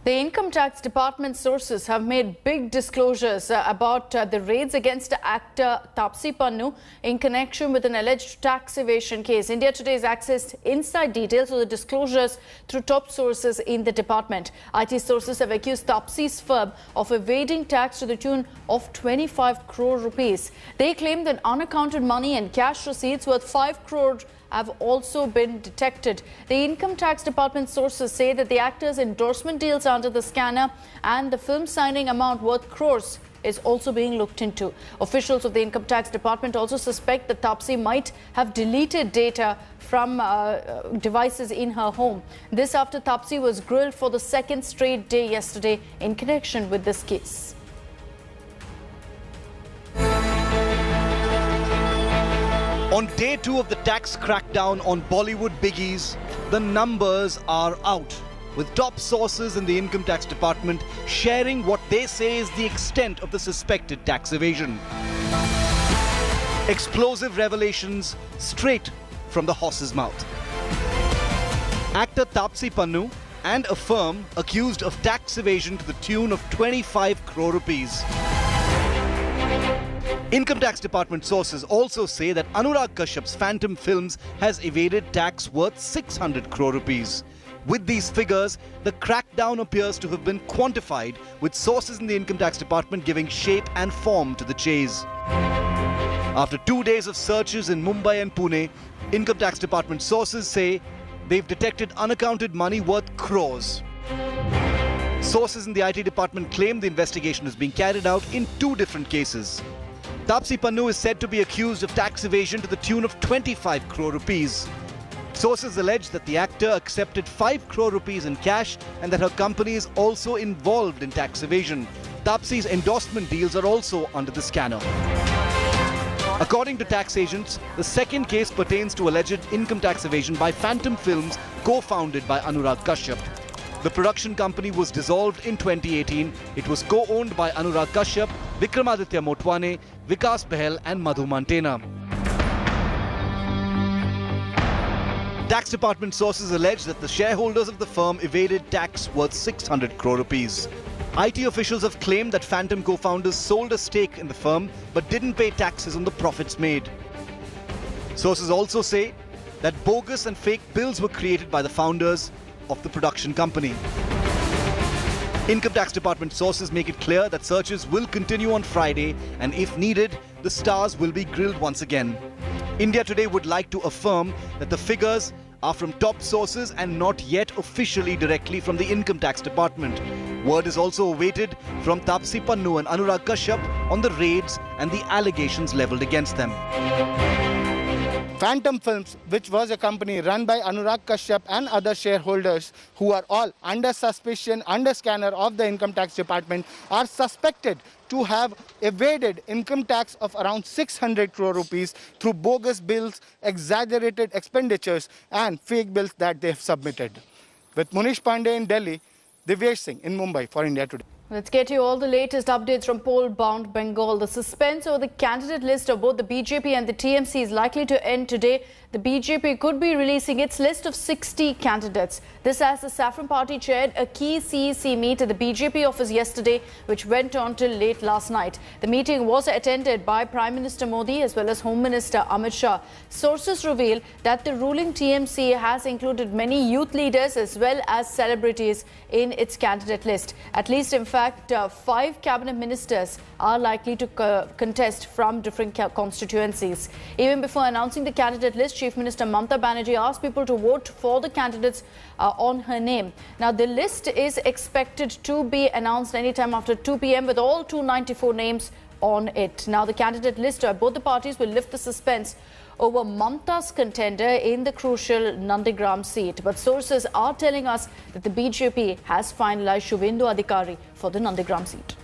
The Income Tax Department sources have made big disclosures about the raids against actor Taapsee in connection with an alleged tax evasion case. India Today has accessed inside details of the disclosures through top sources in the department. IT sources have accused Taapsee's firm of evading tax to the tune of 25 crore rupees. They claim that unaccounted money and cash receipts worth 5 crore have also been detected. The Income Tax Department sources say that the actor's endorsement deals under the scanner and the film signing amount worth crores is also being looked into. Officials of the Income Tax Department also suspect that Taapsee might have deleted data from devices in her home. This after Taapsee was grilled for the second straight day yesterday in connection with this case. On day 2 of the tax crackdown on Bollywood biggies, the numbers are out, with top sources in the Income Tax Department sharing what they say is the extent of the suspected tax evasion. Explosive revelations straight from the horse's mouth. Actor Taapsee and a firm accused of tax evasion to the tune of 25 crore rupees. Income Tax Department sources also say that Anurag Kashyap's Phantom Films has evaded tax worth 600 crore rupees. With these figures, the crackdown appears to have been quantified, with sources in the Income Tax Department giving shape and form to the chase. After 2 days of searches in Mumbai and Pune, Income Tax Department sources say they've detected unaccounted money worth crores. Sources in the IT department claim the investigation is being carried out in 2 different cases. Taapsee is said to be accused of tax evasion to the tune of 25 crore rupees. Sources allege that the actor accepted 5 crore rupees in cash and that her company is also involved in tax evasion. Taapsee's endorsement deals are also under the scanner. According to tax agents, the second case pertains to alleged income tax evasion by Phantom Films, co-founded by Anurag Kashyap. The production company was dissolved in 2018. It was co-owned by Anurag Kashyap, Vikramaditya Motwane, Vikas Behel and Madhu Mantena. Tax department sources allege that the shareholders of the firm evaded tax worth 600 crore rupees. IT officials have claimed that Phantom co-founders sold a stake in the firm but didn't pay taxes on the profits made. Sources also say that bogus and fake bills were created by the founders of the production company. Income Tax Department sources make it clear that searches will continue on Friday, and if needed, the stars will be grilled once again. India Today would like to affirm that the figures are from top sources and not yet officially directly from the Income Tax Department. Word is also awaited from Taapsee and Anurag Kashyap on the raids and the allegations levelled against them. Phantom Films, which was a company run by Anurag Kashyap and other shareholders who are all under suspicion, under scanner of the Income Tax Department, are suspected to have evaded income tax of around 600 crore rupees through bogus bills, exaggerated expenditures and fake bills that they have submitted. With Munish Pandey in Delhi, Divyesh Singh in Mumbai for India Today. Let's get you all the latest updates from poll-bound Bengal. The suspense over the candidate list of both the BJP and the TMC is likely to end today. The BJP could be releasing its list of 60 candidates. This as the Saffron Party chaired a key CEC meet at the BJP office yesterday, which went on till late last night. The meeting was attended by Prime Minister Modi as well as Home Minister Amit Shah. Sources reveal that the ruling TMC has included many youth leaders as well as celebrities in its candidate list. At least, in fact, 5 cabinet ministers are likely to contest from different constituencies. Even before announcing the candidate list, Chief Minister Mamata Banerjee asked people to vote for the candidates on her name. Now, the list is expected to be announced anytime after 2 p.m. with all 294 names on it. Now, the candidate list of both the parties will lift the suspense over Mamata's contender in the crucial Nandigram seat. But sources are telling us that the BJP has finalized Shubhendu Adhikari for the Nandigram seat.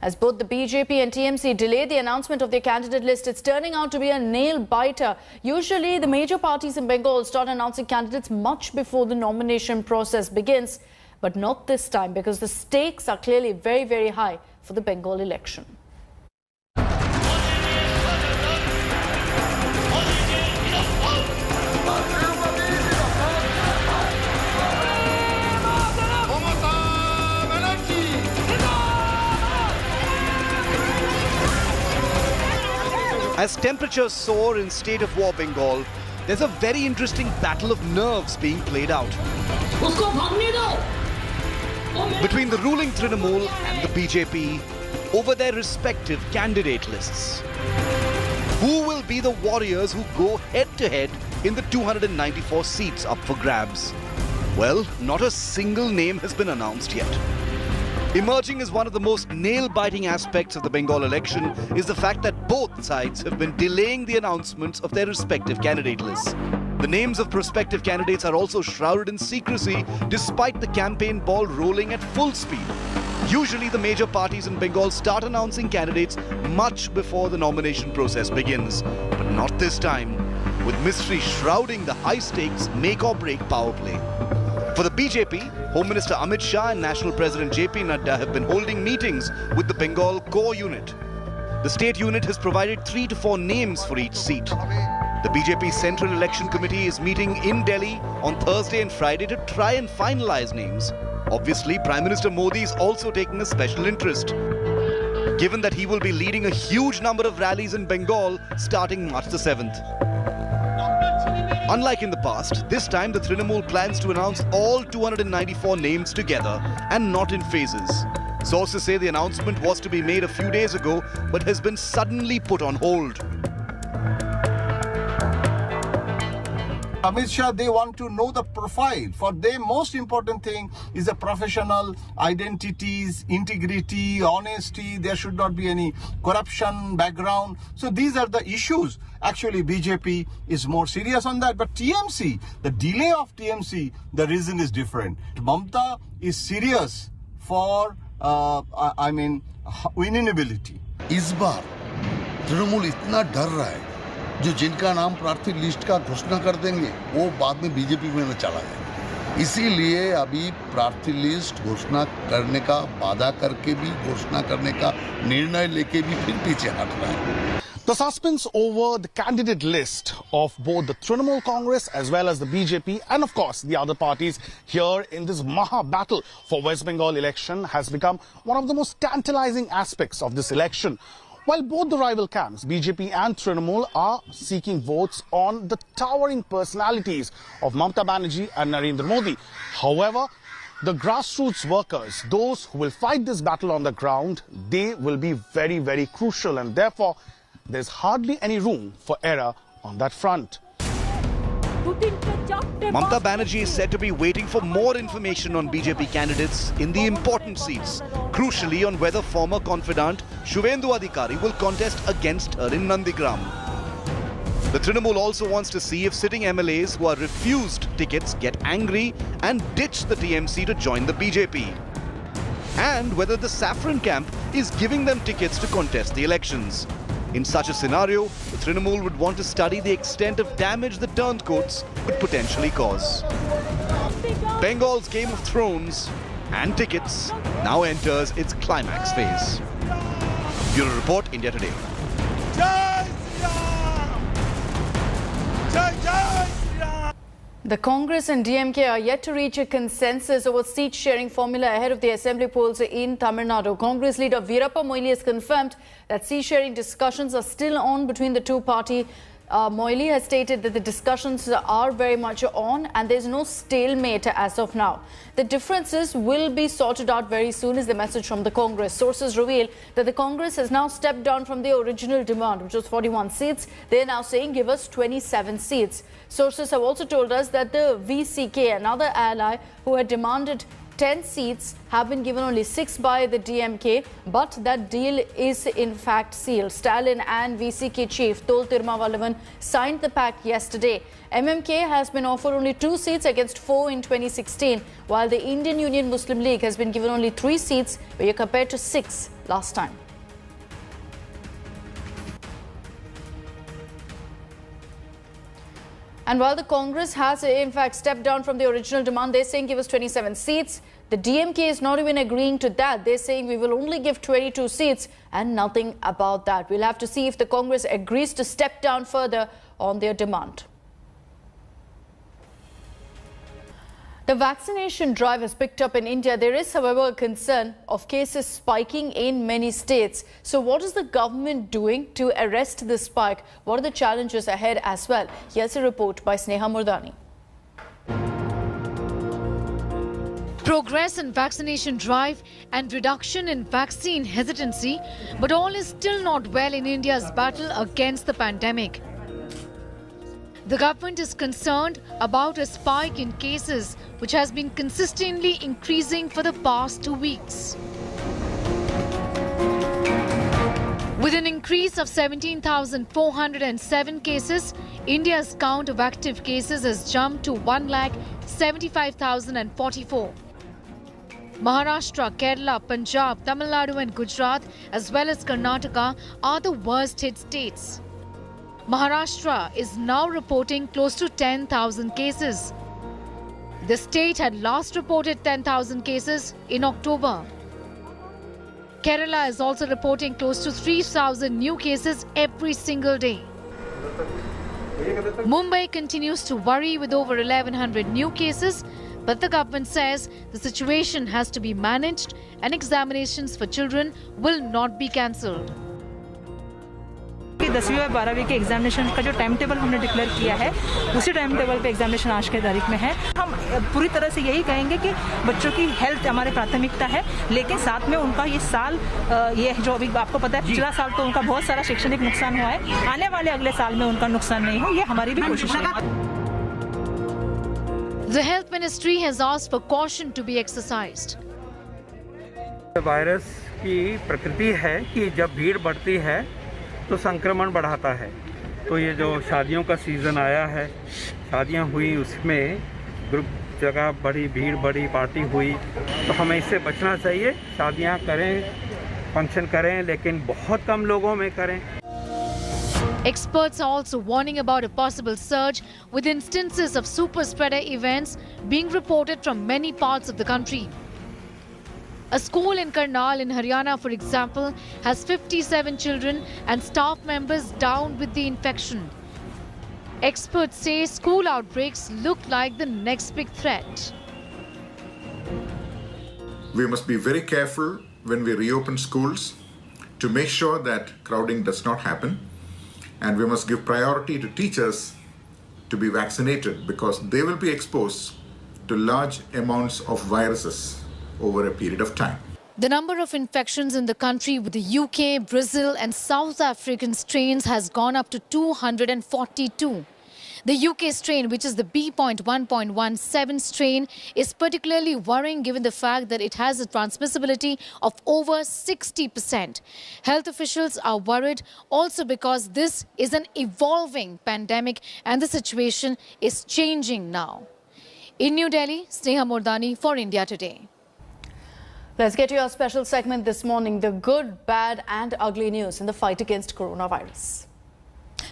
As both the BJP and TMC delay the announcement of their candidate list, it's turning out to be a nail-biter. Usually, the major parties in Bengal start announcing candidates much before the nomination process begins. But not this time, because the stakes are clearly very, very high for the Bengal election. As temperatures soar in state of war Bengal, there's a very interesting battle of nerves being played out between the ruling Trinamool and the BJP over their respective candidate lists. Who will be the warriors who go head-to-head in the 294 seats up for grabs? Well, not a single name has been announced yet. Emerging as one of the most nail-biting aspects of the Bengal election is the fact that both sides have been delaying the announcements of their respective candidate lists. The names of prospective candidates are also shrouded in secrecy despite the campaign ball rolling at full speed. Usually the major parties in Bengal start announcing candidates much before the nomination process begins. But not this time, with mystery shrouding the high-stakes make-or-break power play. For the BJP, Home Minister Amit Shah and National President JP Nadda have been holding meetings with the Bengal core unit. The state unit has provided 3 to 4 names for each seat. The BJP Central Election Committee is meeting in Delhi on Thursday and Friday to try and finalize names. Obviously, Prime Minister Modi is also taking a special interest, given that he will be leading a huge number of rallies in Bengal starting March the 7th. Unlike in the past, this time the Trinamool plans to announce all 294 names together and not in phases. Sources say the announcement was to be made a few days ago but has been suddenly put on hold. Amit Shah, they want to know the profile. For them, most important thing is the professional identities, integrity, honesty. There should not be any corruption background. So these are the issues. Actually, BJP is more serious on that. But TMC, the delay of TMC, the reason is different. Mamata is serious for, winnability. इस बार तृणमूल इतना डर रहा है जो जिनका नाम प्रार्थी list का घोषणा कर देंगे वो बाद में बीजेपी में न चला जाए, इसीलिए अभी प्रार्थी लिस्ट घोषणा करने का वादा करके भी घोषणा करने का निर्णय लेके भी फिर पीछे हट रहा है. The suspense over the candidate list of both the Trinamool Congress as well as the BJP and of course the other parties here in this Maha battle for West Bengal election has become one of the most tantalizing aspects of this election. While both the rival camps, BJP and Trinamool, are seeking votes on the towering personalities of Mamata Banerjee and Narendra Modi. However, the grassroots workers, those who will fight this battle on the ground, they will be very, very crucial, and therefore there's hardly any room for error on that front. Mamata Banerjee is said to be waiting for more information on BJP candidates in the important seats, crucially on whether former confidant Shuvendu Adhikari will contest against her in Nandigram. The Trinamool also wants to see if sitting MLAs who are refused tickets get angry and ditch the TMC to join the BJP, and whether the Saffron camp is giving them tickets to contest the elections. In such a scenario, the Trinamool would want to study the extent of damage the turncoats could potentially cause. Bengal's Game of Thrones and tickets now enters its climax phase. Bureau Report, India Today. The Congress and DMK are yet to reach a consensus over seat-sharing formula ahead of the assembly polls in Tamil Nadu. Congress leader Veerappa Moily has confirmed that seat-sharing discussions are still on between the two parties. Moily has stated that the discussions are very much on and there's no stalemate as of now. The differences will be sorted out very soon is the message from the Congress. Sources reveal that the Congress has now stepped down from the original demand, which was 41 seats. They're now saying give us 27 seats. Sources have also told us that the VCK, another ally who had demanded 10 seats, have been given only 6 by the DMK, but that deal is in fact sealed. Stalin and VCK chief Tol Tirumavallavan signed the pact yesterday. MMK has been offered only 2 seats against 4 in 2016, while the Indian Union Muslim League has been given only 3 seats, compared to 6 last time. And while the Congress has in fact stepped down from the original demand, they're saying give us 27 seats. The DMK is not even agreeing to that. They're saying we will only give 22 seats and nothing about that. We'll have to see if the Congress agrees to step down further on their demand. The vaccination drive has picked up in India. There is, however, a concern of cases spiking in many states. So what is the government doing to arrest this spike? What are the challenges ahead as well? Here's a report by Sneha Murdani. Progress in vaccination drive and reduction in vaccine hesitancy, but all is still not well in India's battle against the pandemic. The government is concerned about a spike in cases which has been consistently increasing for the past 2 weeks. With an increase of 17,407 cases, India's count of active cases has jumped to 1,75,044. Maharashtra, Kerala, Punjab, Tamil Nadu and Gujarat as well as Karnataka are the worst hit states. Maharashtra is now reporting close to 10,000 cases. The state had last reported 10,000 cases in October. Kerala is also reporting close to 3,000 new cases every single day. Mumbai continues to worry with over 1,100 new cases, but the government says the situation has to be managed and examinations for children will not be cancelled. 10वीं और 12वीं के examination का जो time table हमने declare किया है उसी टाइम टेबल पे एग्जामिनेशन आज के तारीख में है। हम पूरी तरह से यही कहेंगे कि बच्चों की हेल्थ हमारी प्राथमिकता है, लेकिन साथ में उनका ये साल ये जो अभी आपको पता है पिछला साल तो उनका बहुत सारा शैक्षणिक नुकसान हुआ है, आने वाले अगले साल में उनका नुकसान नहीं हो, ये हमारी भी कोशिश है। The Health Ministry has asked for caution to be exercised. Virus की प्रकृति है कि जब भीड़ बढ़ती है तो संक्रमण बढ़ाता है। तो ये जो शादियों का सीज़न आया है, शादियां हुई, उसमें ग्रुप जगह बढ़ी, भीड़ बढ़ी, पार्टी हुई, तो हमें इससे बचना चाहिए। शादियां करें, फंक्शन करें, लेकिन बहुत कम लोगों में करें। Experts are also warning about a possible surge with instances of super spreader events being reported from many parts of the country. A school in Karnal in Haryana, for example, has 57 children and staff members down with the infection. Experts say school outbreaks look like the next big threat. We must be very careful when we reopen schools to make sure that crowding does not happen. And we must give priority to teachers to be vaccinated because they will be exposed to large amounts of viruses over a period of time. The number of infections in the country with the UK, Brazil and South African strains has gone up to 242. The UK strain, which is the B.1.17 strain, is particularly worrying given the fact that it has a transmissibility of over 60%. Health officials are worried also because this is an evolving pandemic and the situation is changing now. In New Delhi, Sneha Murdani for India Today. Let's get to your special segment this morning, the good, bad and ugly news in the fight against coronavirus.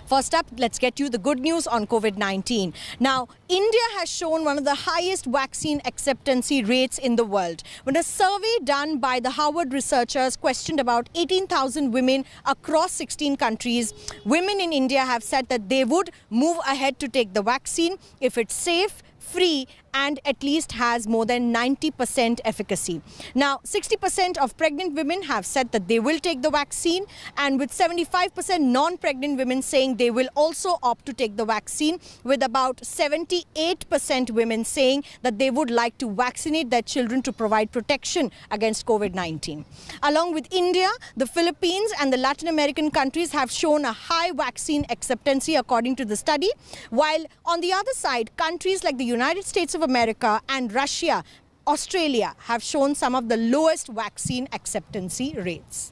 First up, let's get you the good news on COVID-19. Now, India has shown one of the highest vaccine acceptancy rates in the world. When a survey done by the Harvard researchers questioned about 18,000 women across 16 countries, women in India have said that they would move ahead to take the vaccine if it's safe, free and at least has more than 90% efficacy. Now, 60% of pregnant women have said that they will take the vaccine, and with 75% non-pregnant women saying they will also opt to take the vaccine, with about 78% women saying that they would like to vaccinate their children to provide protection against COVID-19. Along with India, the Philippines and the Latin American countries have shown a high vaccine acceptancy according to the study, while on the other side, countries like the United States of America and Russia, Australia have shown some of the lowest vaccine acceptancy rates.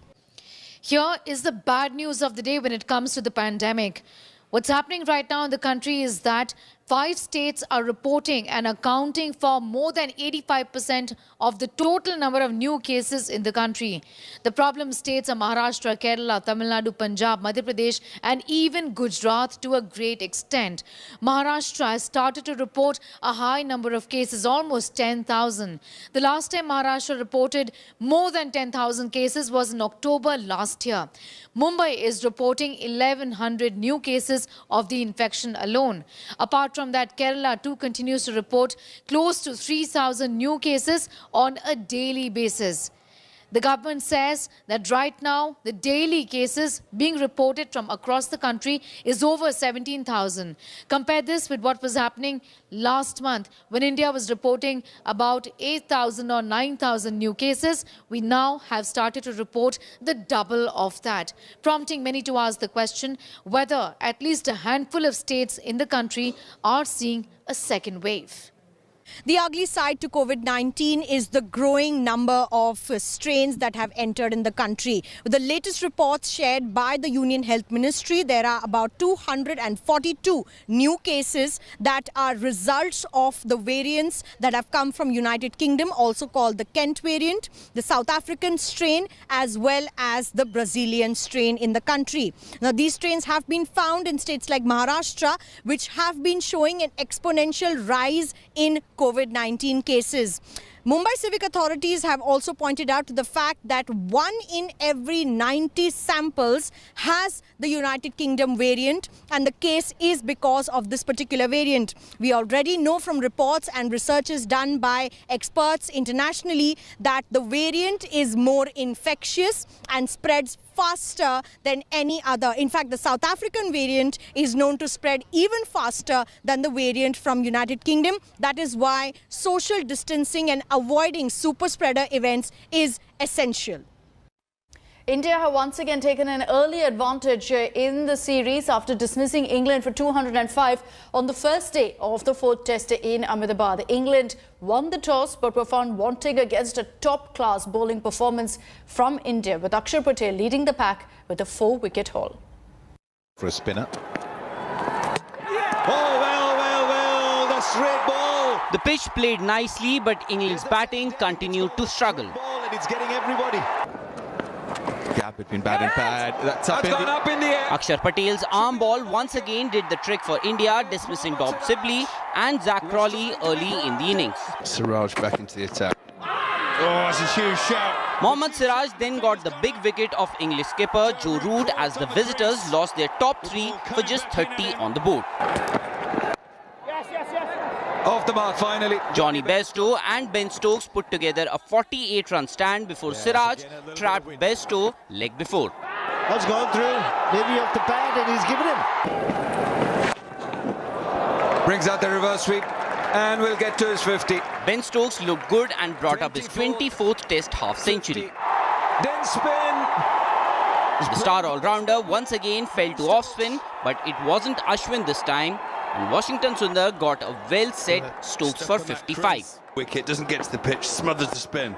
Here is the bad news of the day when it comes to the pandemic. What's happening right now in the country is that 5 states are reporting and accounting for more than 85% of the total number of new cases in the country. The problem states are Maharashtra, Kerala, Tamil Nadu, Punjab, Madhya Pradesh and even Gujarat to a great extent. Maharashtra has started to report a high number of cases, almost 10,000. The last time Maharashtra reported more than 10,000 cases was in October last year. Mumbai is reporting 1,100 new cases of the infection alone. Apart from that, Kerala too continues to report close to 3,000 new cases on a daily basis. The government says that right now, the daily cases being reported from across the country is over 17,000. Compare this with what was happening last month when India was reporting about 8,000 or 9,000 new cases. We now have started to report the double of that, prompting many to ask the question whether at least a handful of states in the country are seeing a second wave. The ugly side to COVID-19 is the growing number of strains that have entered in the country. With the latest reports shared by the Union Health Ministry, there are about 242 new cases that are results of the variants that have come from United Kingdom, also called the Kent variant, the South African strain, as well as the Brazilian strain in the country. Now, these strains have been found in states like Maharashtra, which have been showing an exponential rise in COVID-19 cases. Mumbai civic authorities have also pointed out to the fact that 1 in every 90 samples has the United Kingdom variant, and the case is because of this particular variant. We already know from reports and researches done by experts internationally that the variant is more infectious and spreads faster than any other. In fact, the South African variant is known to spread even faster than the variant from United Kingdom. That is why social distancing and avoiding super spreader events is essential. India have once again taken an early advantage in the series after dismissing England for 205 on the first day of the fourth test in Ahmedabad. England won the toss but were found wanting against a top-class bowling performance from India, with Akshar Patel leading the pack with a 4-wicket haul. For a spinner. Oh, well, the straight ball. The pitch played nicely, but England's batting continued to struggle. And it's getting everybody. Gap between bad and bad. That's up in the air. Akshar Patel's arm ball once again did the trick for India, dismissing Bob Sibley and Zach Crawley early in the innings. Siraj back into the attack. Oh, it's a huge shout. Mohammad Siraj then got the big wicket of English skipper Joe Root as the visitors lost their top 3 for just 30 on the board. Off the mark finally. Johnny Bairstow and Ben Stokes put together a 48-run stand before Siraj trapped Bairstow leg before. That's gone through, maybe off the pad, and he's given him. Brings out the reverse sweep and will get to his 50. Ben Stokes looked good and brought up his 24th test half-century. Then spin. The star all-rounder once again fell to off-spin, but it wasn't Ashwin this time. And Washington Sundar got a well-set Stokes for 55. Wicket doesn't get to the pitch, smothers the spin,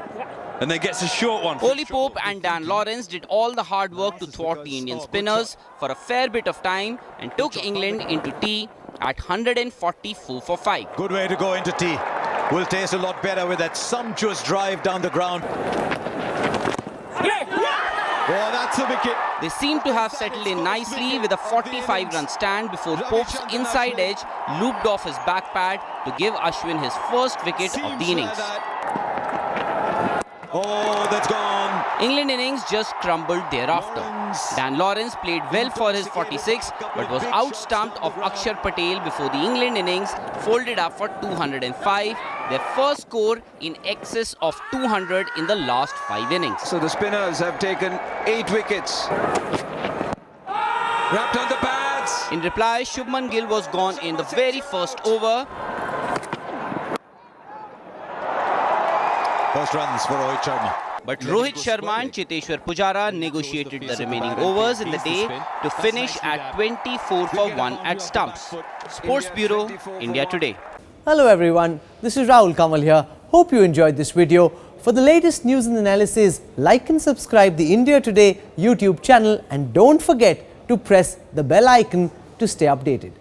and then gets a short one. Oli Pope and Dan Lawrence did all the hard work to thwart the Indian spinners for a fair bit of time and took England into tea at 144 for 5. Good way to go into tea. Will taste a lot better with that sumptuous drive down the ground. Oh, that's a wicket. They seem to have settled in nicely with a 45-run stand before Pope's inside edge looped off his back pad to give Ashwin his first wicket of the innings. Oh, that's gone. England innings just crumbled thereafter. Dan Lawrence played well for his 46 but was outstumped of Akshar Patel before the England innings folded up for 205, their first score in excess of 200 in the last 5 innings. So the spinners have taken 8 wickets. Wrapped on the pads. In reply, Shubman Gill was gone in the very first over. First runs for Rohit Sharma. But Rohit Sharma and Cheteshwar Pujara negotiated the remaining overs in the day to finish at 24 for 1 at stumps. Sports Bureau, India Today. Hello everyone, this is Rahul Kamal here. Hope you enjoyed this video. For the latest news and analysis, like and subscribe the India Today YouTube channel and don't forget to press the bell icon to stay updated.